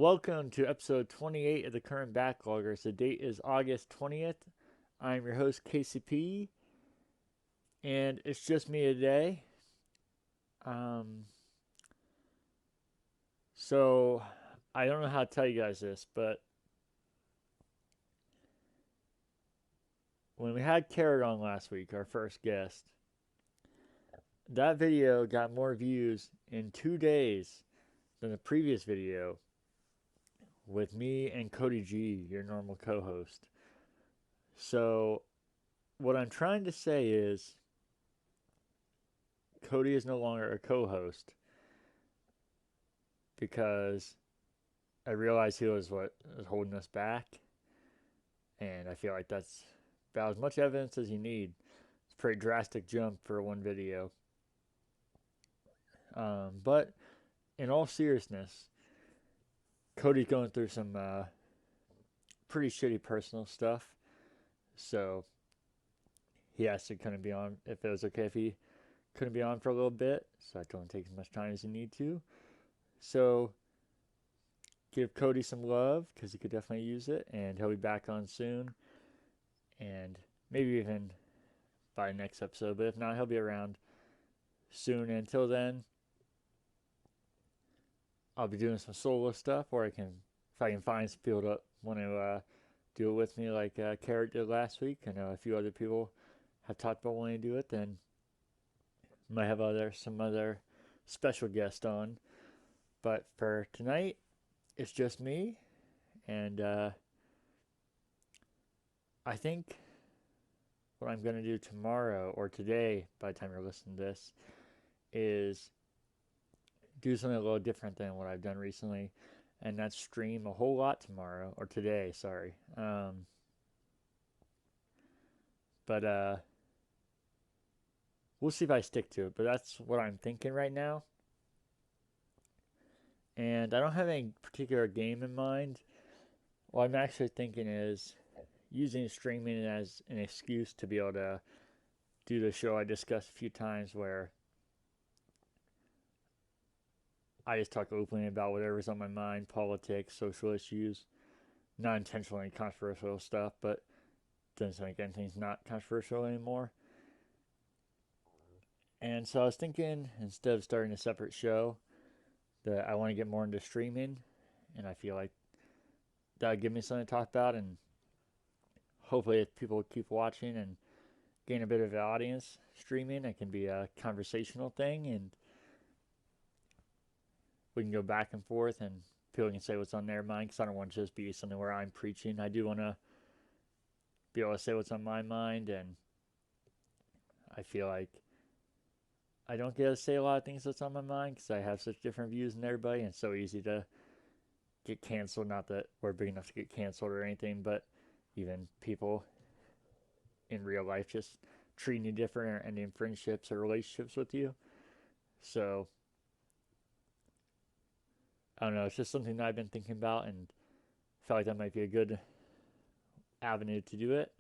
Welcome to episode 28 of the Current Backloggers. The date is August 20th. I'm your host, KCP, and it's just me today. Um, so, I don't know how to tell you guys this, but when we had Carrot on last week, our first guest, that video got more views in 2 days than the previous video with me and Cody G, your normal co host. So, what I'm trying to say is Cody is no longer a co host because I realized he was what was holding us back, and I feel like that's about as much evidence as you need. It's a pretty drastic jump for one video. But in all seriousness, Cody's going through some pretty shitty personal stuff, so he asked to kind of be on if it was okay if he couldn't be on for a little bit, so I don't take as much time as you need to. So give Cody some love because he could definitely use it, and he'll be back on soon, and maybe even by next episode. But if not, he'll be around soon. Until then, I'll be doing some solo stuff, or if I can find some people that want to do it with me, like Carrot did last week. I know a few other people have talked about wanting to do it. Then might have some other special guest on. But for tonight, it's just me, and I think what I'm gonna do tomorrow or today, by the time you're listening to this, is do something a little different than what I've done recently, and that's stream a whole lot tomorrow or today. Sorry, but we'll see if I stick to it. But that's what I'm thinking right now, and I don't have any particular game in mind. What I'm actually thinking is using streaming as an excuse to be able to do the show I discussed a few times where I just talk openly about whatever's on my mind, politics, social issues, not intentionally controversial stuff, but doesn't make anything's not controversial anymore. And so I was thinking instead of starting a separate show, that I want to get more into streaming, and I feel like that would give me something to talk about, and hopefully if people keep watching and gain a bit of an audience streaming, it can be a conversational thing, and we can go back and forth, and people can say what's on their mind, because I don't want to just be something where I'm preaching. I do want to be able to say what's on my mind, and I feel like I don't get to say a lot of things that's on my mind because I have such different views than everybody, and it's so easy to get canceled. Not that we're big enough to get canceled or anything, but even people in real life just treating you different or ending friendships or relationships with you. So I don't know. It's just something that I've been thinking about and felt like that might be a good avenue to do it.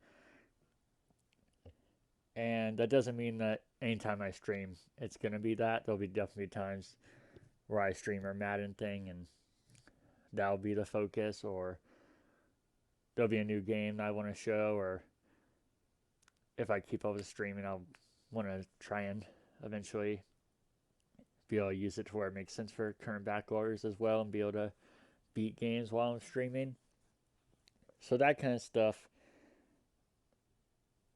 And that doesn't mean that anytime I stream, it's gonna be that. There'll be definitely times where I stream a Madden thing, and that'll be the focus, or there'll be a new game that I want to show, or if I keep up with streaming, I'll want to try and eventually be able to use it to where it makes sense for current backloggers as well, and be able to beat games while I'm streaming. So that kind of stuff,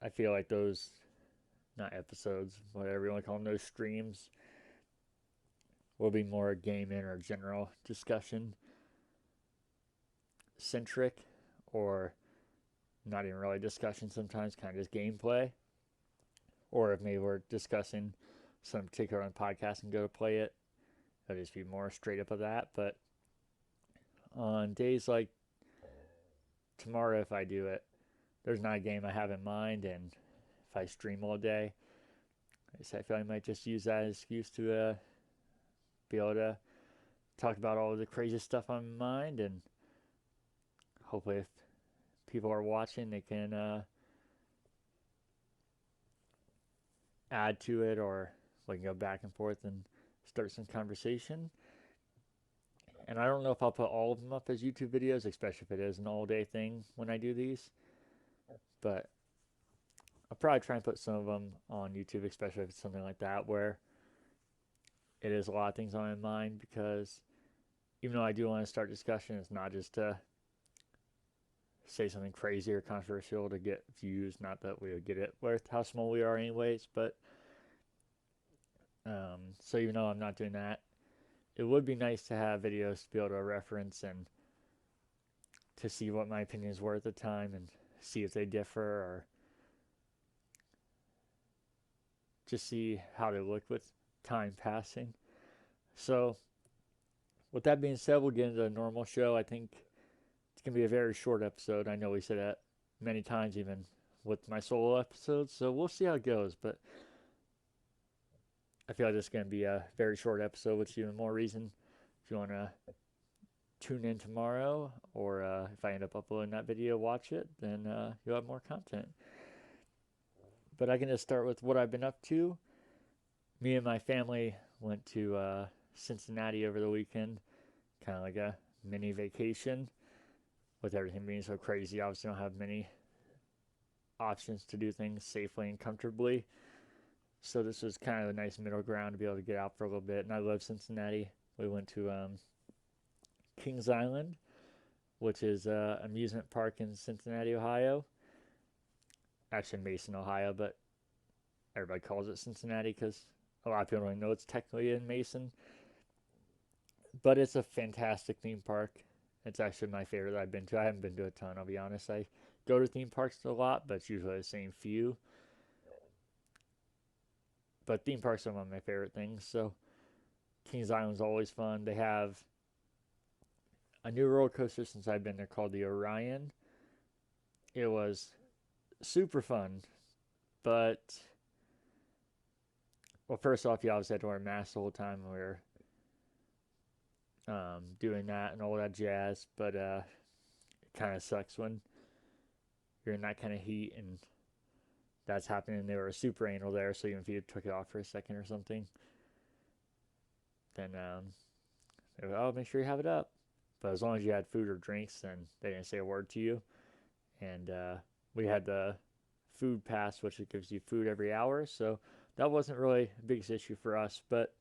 I feel like those, not episodes, whatever you want to call them, those streams will be more gaming or general discussion centric, or not even really discussion sometimes, kind of just gameplay. Or if maybe we're discussing some particular on the podcast and go to play it, it'll just be more straight up of that. But on days like tomorrow, if I do it, there's not a game I have in mind, and if I stream all day, I feel like I might just use that as an excuse to be able to talk about all of the crazy stuff on my mind, and hopefully, if people are watching, they can add to it, or we can go back and forth and start some conversation. And I don't know if I'll put all of them up as YouTube videos, especially if it is an all-day thing when I do these. But I'll probably try and put some of them on YouTube, especially if it's something like that where it is a lot of things on my mind. Because even though I do want to start discussion, it's not just to say something crazy or controversial to get views. Not that we would get it with how small we are, anyways. But so even though I'm not doing that, it would be nice to have videos to be able to reference and to see what my opinions were at the time and see if they differ or just see how they look with time passing. So, with that being said, we'll get into the normal show. I think it's going to be a very short episode. I know we said that many times, even with my solo episodes. So, we'll see how it goes. But I feel like this is going to be a very short episode, which is even more reason if you want to tune in tomorrow, or if I end up uploading that video, watch it, then you'll have more content. But I can just start with what I've been up to. Me and my family went to Cincinnati over the weekend, kind of like a mini vacation. With everything being so crazy, obviously don't have many options to do things safely and comfortably. So this was kind of a nice middle ground to be able to get out for a little bit. And I love Cincinnati. We went to Kings Island, which is an amusement park in Cincinnati, Ohio. Actually, Mason, Ohio, but everybody calls it Cincinnati because a lot of people don't know it's technically in Mason. But it's a fantastic theme park. It's actually my favorite that I've been to. I haven't been to a ton, I'll be honest. I go to theme parks a lot, but it's usually the same few. But theme parks are one of my favorite things. So Kings Island's always fun. They have a new roller coaster since I've been there called the Orion. It was super fun, but well, first off, you obviously had to wear a mask the whole time we were doing that and all that jazz. But it kind of sucks when you're in that kind of heat and that's happening. They were super anal there, so even if you took it off for a second or something, then they were, oh, make sure you have it up. But as long as you had food or drinks, then they didn't say a word to you. And we had the food pass, which it gives you food every hour, so that wasn't really the biggest issue for us. But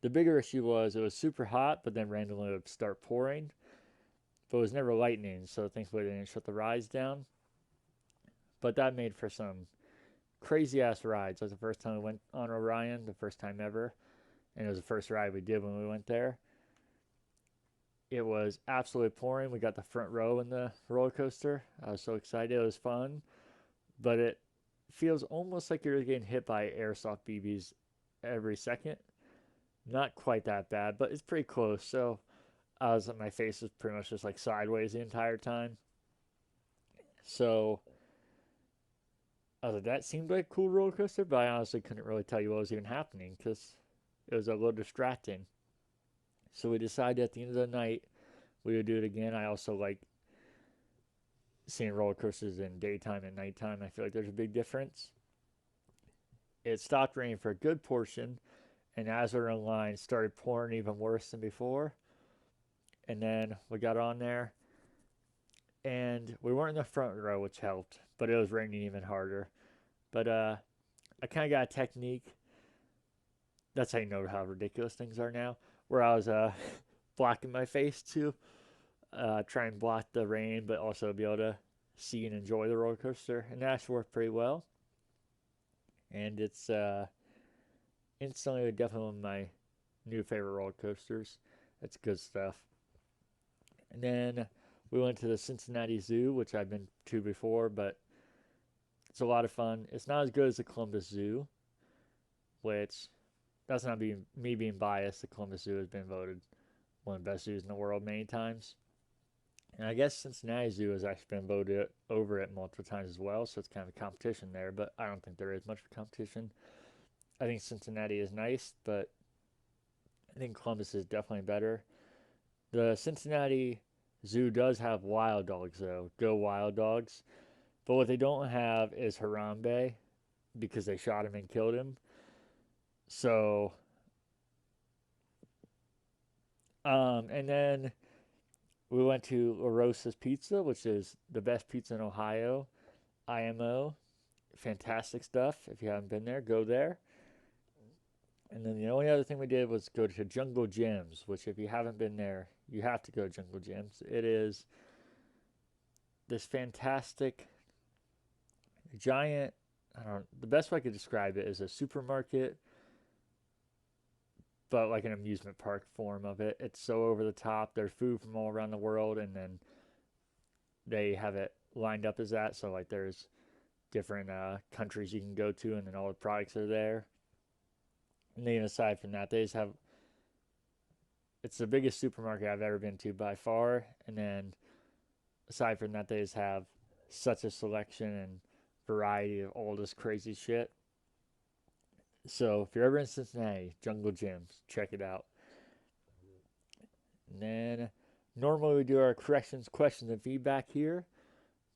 the bigger issue was it was super hot, but then randomly it would start pouring. But it was never lightning, so thankfully they didn't shut the rides down. But that made for some crazy ass rides. It was the first time we went on Orion, the first time ever. And it was the first ride we did when we went there. It was absolutely pouring. We got the front row in the roller coaster. I was so excited. It was fun. But it feels almost like you're getting hit by airsoft BBs every second. Not quite that bad, but it's pretty close. So my face was pretty much just like sideways the entire time. So I was like, that seemed like a cool roller coaster, but I honestly couldn't really tell you what was even happening because it was a little distracting. So we decided at the end of the night we would do it again. I also like seeing roller coasters in daytime and nighttime. I feel like there's a big difference. It stopped raining for a good portion, and as we were in line, it started pouring even worse than before. And then we got on there, and we weren't in the front row, which helped, but it was raining even harder. But I kind of got a technique. That's how you know how ridiculous things are now. Where I was blocking my face to try and block the rain, but also be able to see and enjoy the roller coaster, and that actually worked pretty well. And it's instantly definitely one of my new favorite roller coasters. It's good stuff. And then we went to the Cincinnati Zoo, which I've been to before, but it's a lot of fun. It's not as good as the Columbus Zoo, which that's not being me being biased. The Columbus Zoo has been voted one of the best zoos in the world many times. And I guess Cincinnati Zoo has actually been voted over it multiple times as well, so it's kind of a competition there, but I don't think there is much of a competition. I think Cincinnati is nice, but I think Columbus is definitely better. The Cincinnati Zoo does have wild dogs, though. Go Wild Dogs. But what they don't have is Harambe because they shot him and killed him. So And then we went to La Rosa's Pizza, which is the best pizza in Ohio. IMO, fantastic stuff. If you haven't been there, go there. And then the only other thing we did was go to Jungle Gyms, which if you haven't been there, you have to go to Jungle Gyms. It is this fantastic giant, I don't know, the best way I could describe it is a supermarket, but like an amusement park form of it. It's so over the top. There's food from all around the world, and then they have it lined up as that. So like there's different countries you can go to, and then all the products are there. And then aside from that, they just have, it's the biggest supermarket I've ever been to by far. And then aside from that, they just have such a selection and variety of all this crazy shit. So if you're ever in Cincinnati, Jungle Gyms, check it out. And then normally we do our corrections, questions, and feedback here.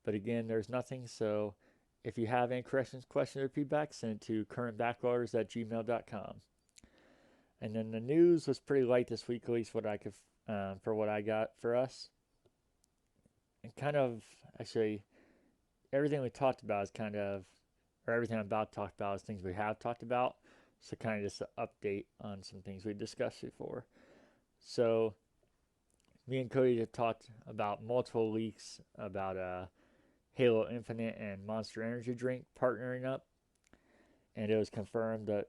But again, there's nothing. So if you have any corrections, questions, or feedback, send it to currentbackloggers@gmail.com. And then the news was pretty light this week, at least what I could, for what I got for us. And kind of, actually, everything we talked about is kind of, or everything I'm about to talk about is things we have talked about. So kind of just an update on some things we discussed before. So me and Cody have talked about multiple leaks about Halo Infinite and Monster Energy drink partnering up, and it was confirmed that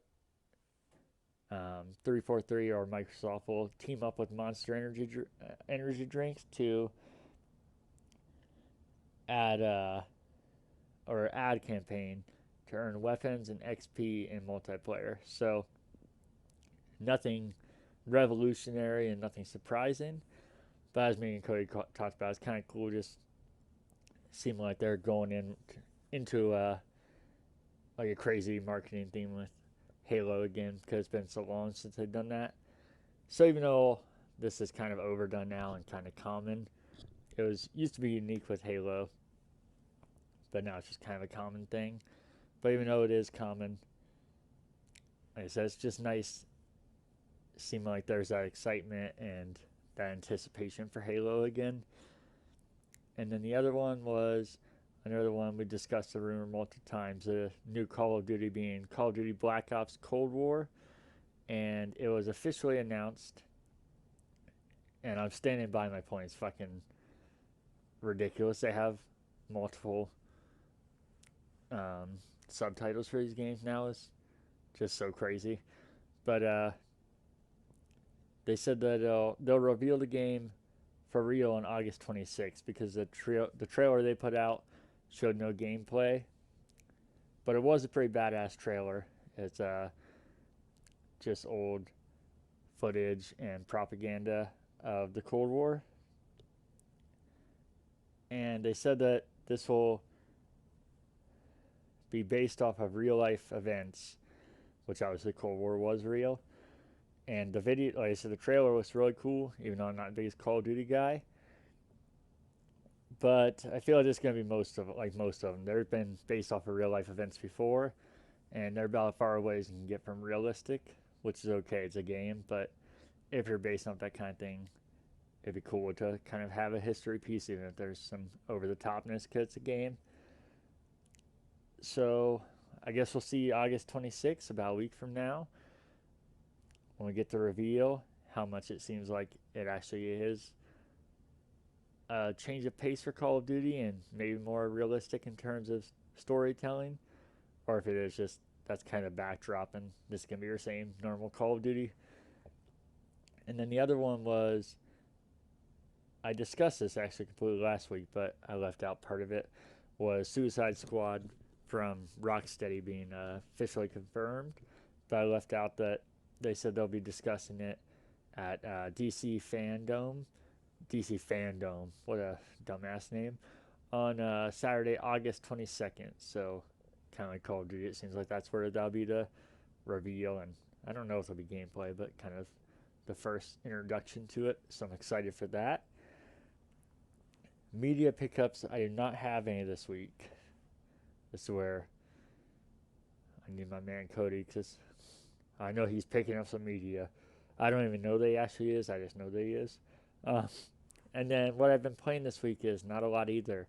343 or Microsoft will team up with Monster Energy drinks to add or ad campaign to earn weapons and XP in multiplayer. So nothing revolutionary and nothing surprising, but as me and Cody talked about, it's kind of cool. Just seemed like they're going into like a crazy marketing theme with Halo again because it's been so long since they've done that. So even though this is kind of overdone now and kind of common, it was used to be unique with Halo, but now it's just kind of a common thing. But even though it is common, like I said, it's just nice. Seem like there's that excitement and that anticipation for Halo again. And then the other one was another one we discussed the rumor multiple times, the new Call of Duty being Call of Duty Black Ops Cold War. And it was officially announced, and I'm standing by my point. It's fucking ridiculous. They have multiple subtitles for these games now. Is just so crazy. But they said that they'll reveal the game for real on August 26th because the trailer they put out showed no gameplay, but it was a pretty badass trailer. It's just old footage and propaganda of the Cold War, and they said that this will be based off of real life events, which obviously Cold War was real. And the video, like I said, the trailer was really cool, even though I'm not the biggest Call of Duty guy. But I feel like it's going to be most of them. They've been based off of real life events before, and they're about as far away as you can get from realistic, which is okay. It's a game, but if you're based on that kind of thing, it'd be cool to kind of have a history piece, even if there's some over the topness because it's a game. So I guess we'll see August 26th, about a week from now, when we get to reveal how much it seems like it actually is a change of pace for Call of Duty and maybe more realistic in terms of storytelling, or if it is just that's kind of backdrop and this is going to be your same normal Call of Duty. And then the other one was, I discussed this actually completely last week, but I left out part of it, was Suicide Squad from Rocksteady being officially confirmed, but I left out that they said they'll be discussing it at DC Fandom, what a dumbass name, on Saturday, August 22nd. So kind of like Call of Duty, it seems like that's where that'll be the reveal, and I don't know if it'll be gameplay, but kind of the first introduction to it. So I'm excited for that. Media pickups, I do not have any this week. This is where I need my man Cody, because I know he's picking up some media. I don't even know that he actually is. I just know that he is. Uh, and then what I've been playing this week is not a lot either.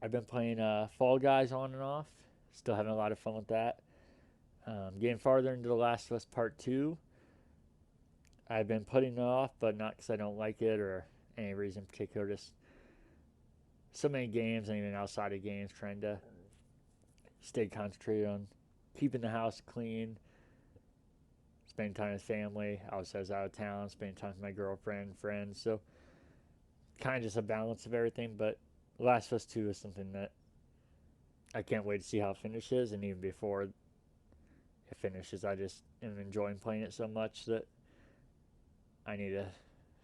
I've been playing Fall Guys on and off. Still having a lot of fun with that. Getting farther into The Last of Us Part 2. I've been putting it off, but not because I don't like it or any reason in particular. Just so many games and even outside of games trying to stay concentrated on keeping the house clean, spending time with family. I was out of town, spending time with my girlfriend, friends. So kind of just a balance of everything. But Last of Us 2 is something that I can't wait to see how it finishes. And even before it finishes, I just am enjoying playing it so much that I need to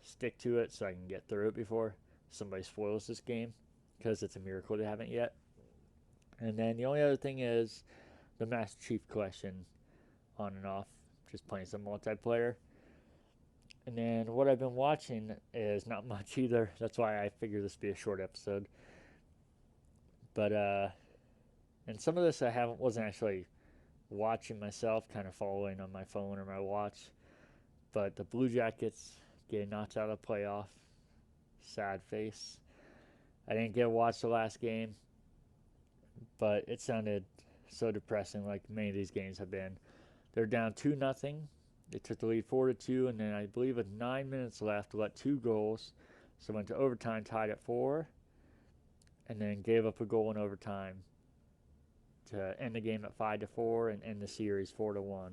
stick to it so I can get through it before somebody spoils this game, because it's a miracle they haven't yet. And then the only other thing is the Master Chief Collection on and off, just playing some multiplayer. And then what I've been watching is not much either. That's why I figured this would be a short episode. But and some of this I haven't wasn't actually watching myself, kind of following on my phone or my watch. But the Blue Jackets getting knocked out of the playoff. Sad face. I didn't get to watch the last game, but it sounded so depressing, like many of these games have been. They're down 2-0. They took the lead 4-2, and then I believe with 9 minutes left, let 2 goals. So went to overtime, tied at 4, and then gave up a goal in overtime to end the game at 5-4 and end the series 4-1.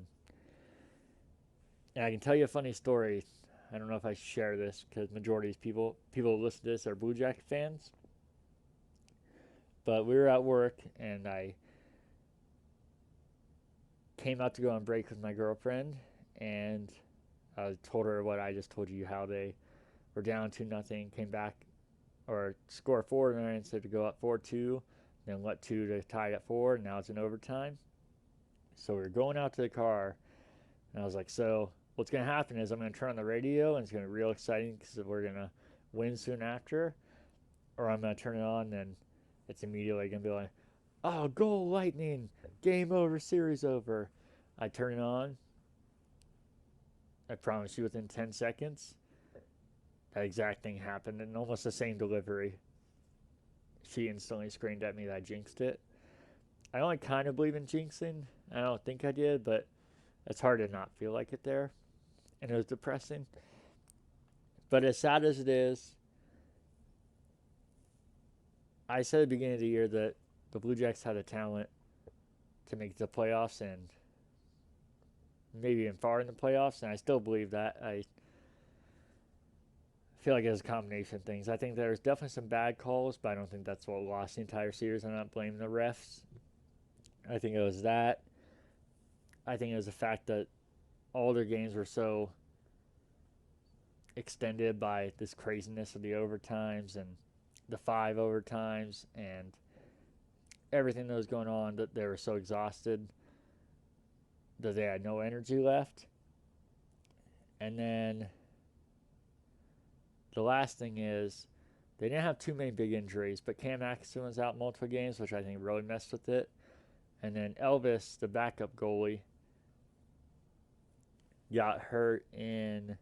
And I can tell you a funny story. I don't know if I should share this because majority of these people who listen to this are Blue Jacket fans. But we were at work and I came out to go on break with my girlfriend, and I told her what I just told you, how they were down 2-0, came back or score 4 and instead to go up 4-2, then let 2 to tie it at 4, and now it's in overtime. So we were going out to the car, and I was like, so what's going to happen is I'm going to turn on the radio, and it's going to be real exciting because we're going to win soon after, or I'm going to turn it on, and it's immediately going to be like, oh, goal, Lightning, game over, series over. I turn it on. I promise you within 10 seconds, that exact thing happened in almost the same delivery. She instantly screamed at me that I jinxed it. I only kind of believe in jinxing. I don't think I did, but it's hard to not feel like it there. And it was depressing. But as sad as it is, I said at the beginning of the year that the Blue Jackets had the talent to make the playoffs and maybe even far in the playoffs, and I still believe that. I feel like it was a combination of things. I think there's definitely some bad calls, but I don't think that's what lost the entire series. I'm not blaming the refs. I think it was that. I think it was the fact that all their games were so extended by this craziness of the overtimes and the 5 overtimes and everything that was going on, that they were so exhausted that they had no energy left. And then the last thing is they didn't have too many big injuries, but Cam Atkinson was out multiple games, which I think really messed with it. And then Elvis, the backup goalie, got hurt in,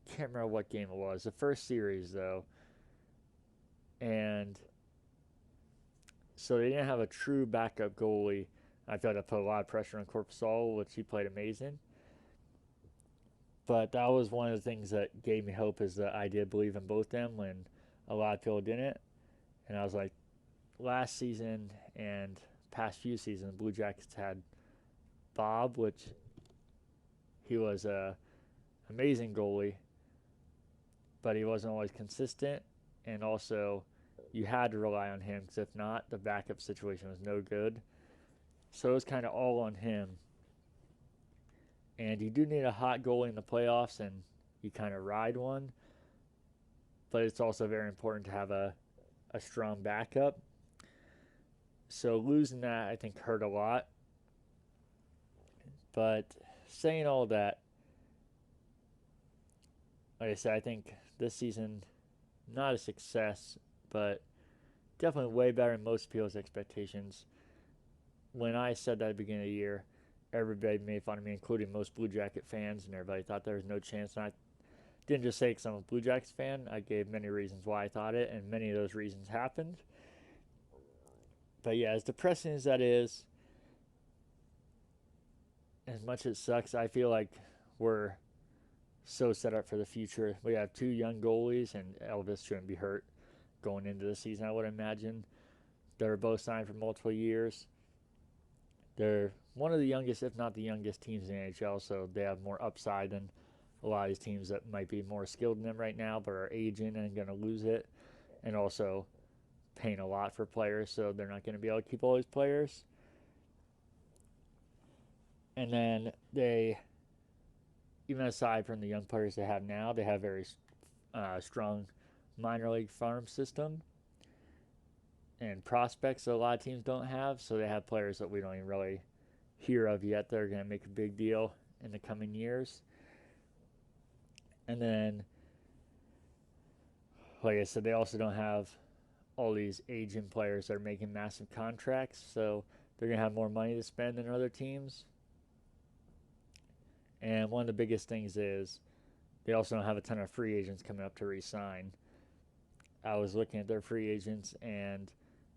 can't remember what game it was, the first series though. And so they didn't have a true backup goalie. I felt that put a lot of pressure on Corpusal, which he played amazing. But that was one of the things that gave me hope, is that I did believe in both them when a lot of people didn't. And I was like, last season and past few seasons, Blue Jackets had Bob, which he was a amazing goalie, but he wasn't always consistent. And also, you had to rely on him because if not, the backup situation was no good. So it was kind of all on him. And you do need a hot goalie in the playoffs, and you kind of ride one. But it's also very important to have a strong backup. So losing that, I think, hurt a lot. But saying all that, like I said, I think this season, not a success, but definitely way better than most people's expectations. when I said that at the beginning of the year, everybody made fun of me, including most Blue Jacket fans, and everybody thought there was no chance. And I didn't just say because I'm a Blue Jackets fan. I gave many reasons why I thought it, and many of those reasons happened. But yeah, as depressing as that is, as much as it sucks, I feel like we're so set up for the future. We have two young goalies, and Elvis shouldn't be hurt going into the season, I would imagine. They're both signed for multiple years. They're one of the youngest, if not the youngest, teams in the NHL, so they have more upside than a lot of these teams that might be more skilled than them right now, but are aging and going to lose it, and also paying a lot for players, so they're not going to be able to keep all these players. And then they, even aside from the young players they have now, they have very strong minor league farm system and prospects that a lot of teams don't have. So they have players that we don't even really hear of yet that are going to make a big deal in the coming years. And then, like I said, they also don't have all these aging players that are making massive contracts. So they're going to have more money to spend than other teams. And one of the biggest things is they also don't have a ton of free agents coming up to re-sign. I was looking at their free agents, and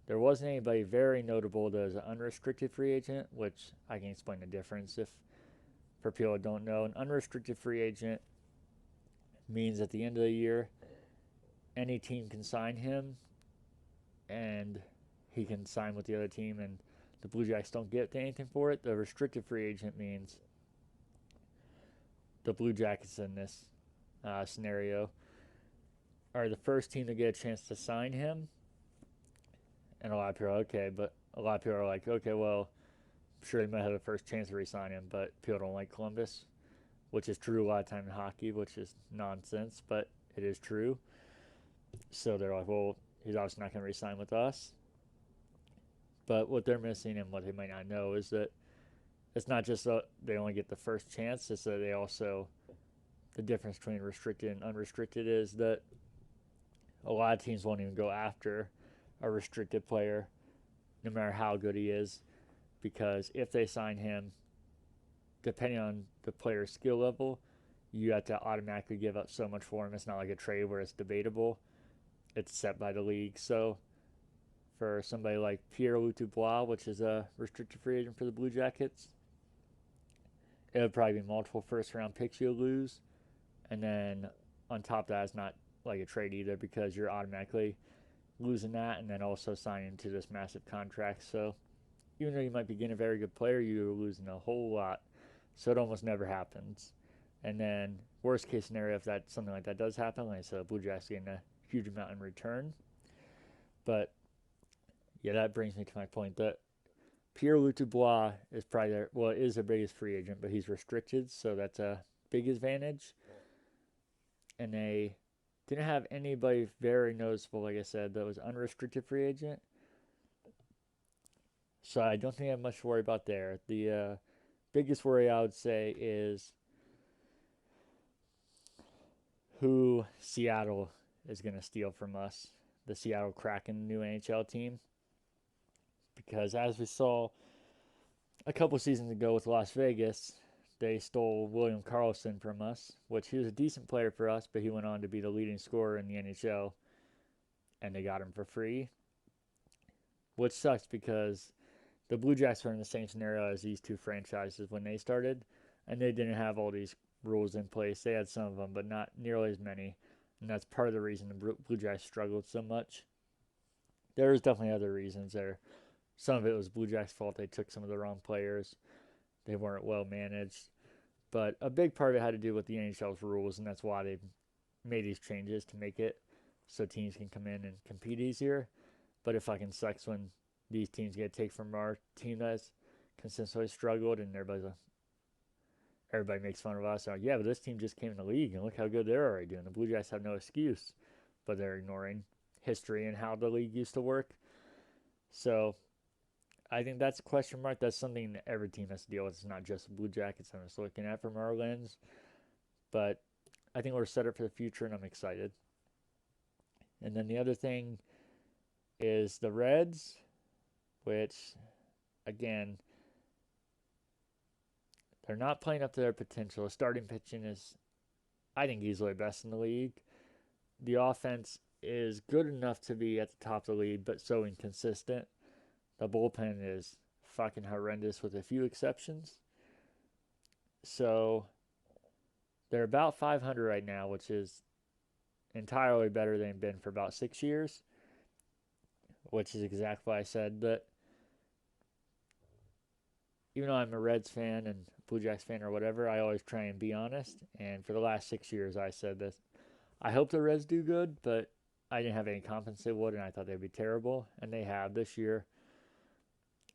there wasn't anybody very notable that was an unrestricted free agent, which I can explain the difference if for people who don't know. An unrestricted free agent means at the end of the year, any team can sign him, and he can sign with the other team, and the Blue Jackets don't get anything for it. The restricted free agent means the Blue Jackets in this scenario are the first team to get a chance to sign him. And a lot of people are okay, but a lot of people are like, okay, well, sure they might have the first chance to re-sign him, but people don't like Columbus, which is true a lot of time in hockey, which is nonsense, but it is true. So they're like, well, he's obviously not going to re-sign with us. But what they're missing and what they might not know is that it's not just that they only get the first chance; it's that they also the difference between restricted and unrestricted is that a lot of teams won't even go after a restricted player, no matter how good he is, because if they sign him, depending on the player's skill level, you have to automatically give up so much for him. It's not like a trade where it's debatable. It's set by the league. So for somebody like Pierre-Luc Dubois, which is a restricted free agent for the Blue Jackets, it would probably be multiple first-round picks you'll lose. And then on top of that, it's not like a trade either because you're automatically losing that and then also signing to this massive contract. So even though you might be getting a very good player, you're losing a whole lot. So it almost never happens. And then worst case scenario, if that something like that does happen, like I said, Blue Jackets getting a huge amount in return. But yeah, that brings me to my point that Pierre-Luc Dubois is probably their, well, is their biggest free agent, but he's restricted, so that's a big advantage. And they didn't have anybody very noticeable, like I said, that was unrestricted free agent. So I don't think I have much to worry about there. The biggest worry I would say is who Seattle is going to steal from us, the Seattle Kraken new NHL team. Because as we saw a couple seasons ago with Las Vegas, they stole William Karlsson from us, which he was a decent player for us, but he went on to be the leading scorer in the NHL, and they got him for free, which sucks because the Blue Jackets were in the same scenario as these two franchises when they started, and they didn't have all these rules in place. They had some of them, but not nearly as many, and that's part of the reason the Blue Jackets struggled so much. There was definitely other reasons there. Some of it was Blue Jackets' fault. They took some of the wrong players. They weren't well managed. But a big part of it had to do with the NHL's rules, and that's why they've made these changes to make it so teams can come in and compete easier. But it fucking sucks when these teams get taken from our team that's consistently struggled, and everybody makes fun of us. Like, yeah, but this team just came in the league, and look how good they're already doing. The Blue Jays have no excuse, but they're ignoring history and how the league used to work. So I think that's a question mark. That's something that every team has to deal with. It's not just the Blue Jackets I'm just looking at from our lens. But I think we're set up for the future, and I'm excited. And then the other thing is the Reds, which again, they're not playing up to their potential. Starting pitching is, I think, easily best in the league. The offense is good enough to be at the top of the league, but so inconsistent. The bullpen is fucking horrendous with a few exceptions. So they're about 500 right now, which is entirely better than they've been for about 6 years, which is exactly what I said. But even though I'm a Reds fan and Blue Jays fan or whatever, I always try and be honest. And for the last 6 years, I said this. I hope the Reds do good, but I didn't have any confidence they would, and I thought they'd be terrible. And they have this year.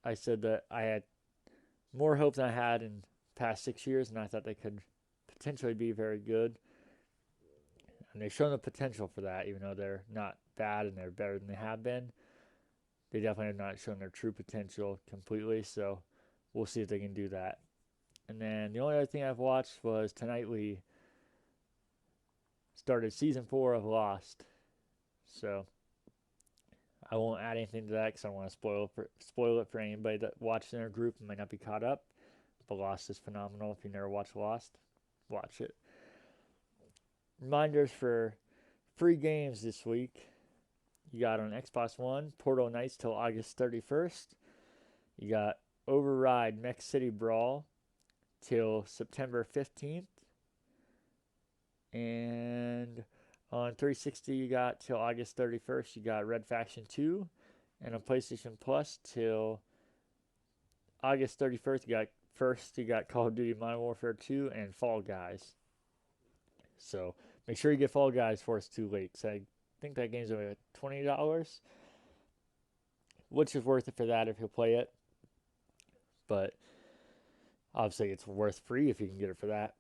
I said that I had more hope than I had in past 6 years, and I thought they could potentially be very good. And they've shown the potential for that, even though they're not bad and they're better than they have been. They definitely have not shown their true potential completely, so we'll see if they can do that. And then the only other thing I've watched was tonight we started season 4 of Lost. So I won't add anything to that because I don't want to spoil it for anybody that watched in our group and might not be caught up. But Lost is phenomenal. If you never watched Lost, watch it. Reminders for free games this week. You got on Xbox One, Portal Knights till August 31st. You got Override Mech City Brawl till September 15th. And on 360, you got till August 31st, you got Red Faction 2. And on PlayStation Plus till August 31st, you got Call of Duty Modern Warfare 2 and Fall Guys. So make sure you get Fall Guys before it's too late. So I think that game's only $20, which is worth it for that if you'll play it. But obviously it's worth free if you can get it for that.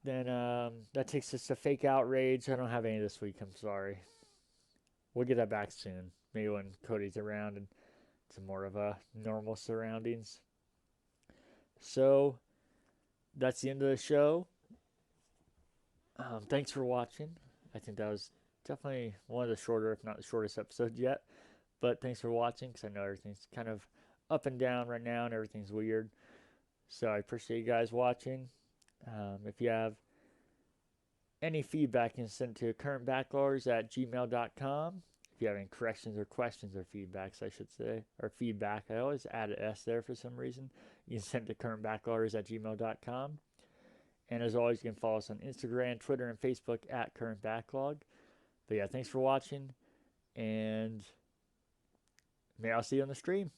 Then that takes us to Fake Outrage. I don't have any this week. I'm sorry. We'll get that back soon. Maybe when Cody's around and to more of a normal surroundings. So that's the end of the show. Thanks for watching. I think that was definitely one of the shorter, if not the shortest episode yet. But thanks for watching because I know everything's kind of up and down right now and everything's weird. So I appreciate you guys watching. If you have any feedback, you can send it to currentbackloggers@gmail.com. If you have any corrections or questions or feedbacks, I should say, or feedback, I always add an S there for some reason. You can send it to currentbackloggers@gmail.com. And as always, you can follow us on Instagram, Twitter, and Facebook at currentbacklog. But yeah, thanks for watching, and may I'll see you on the stream.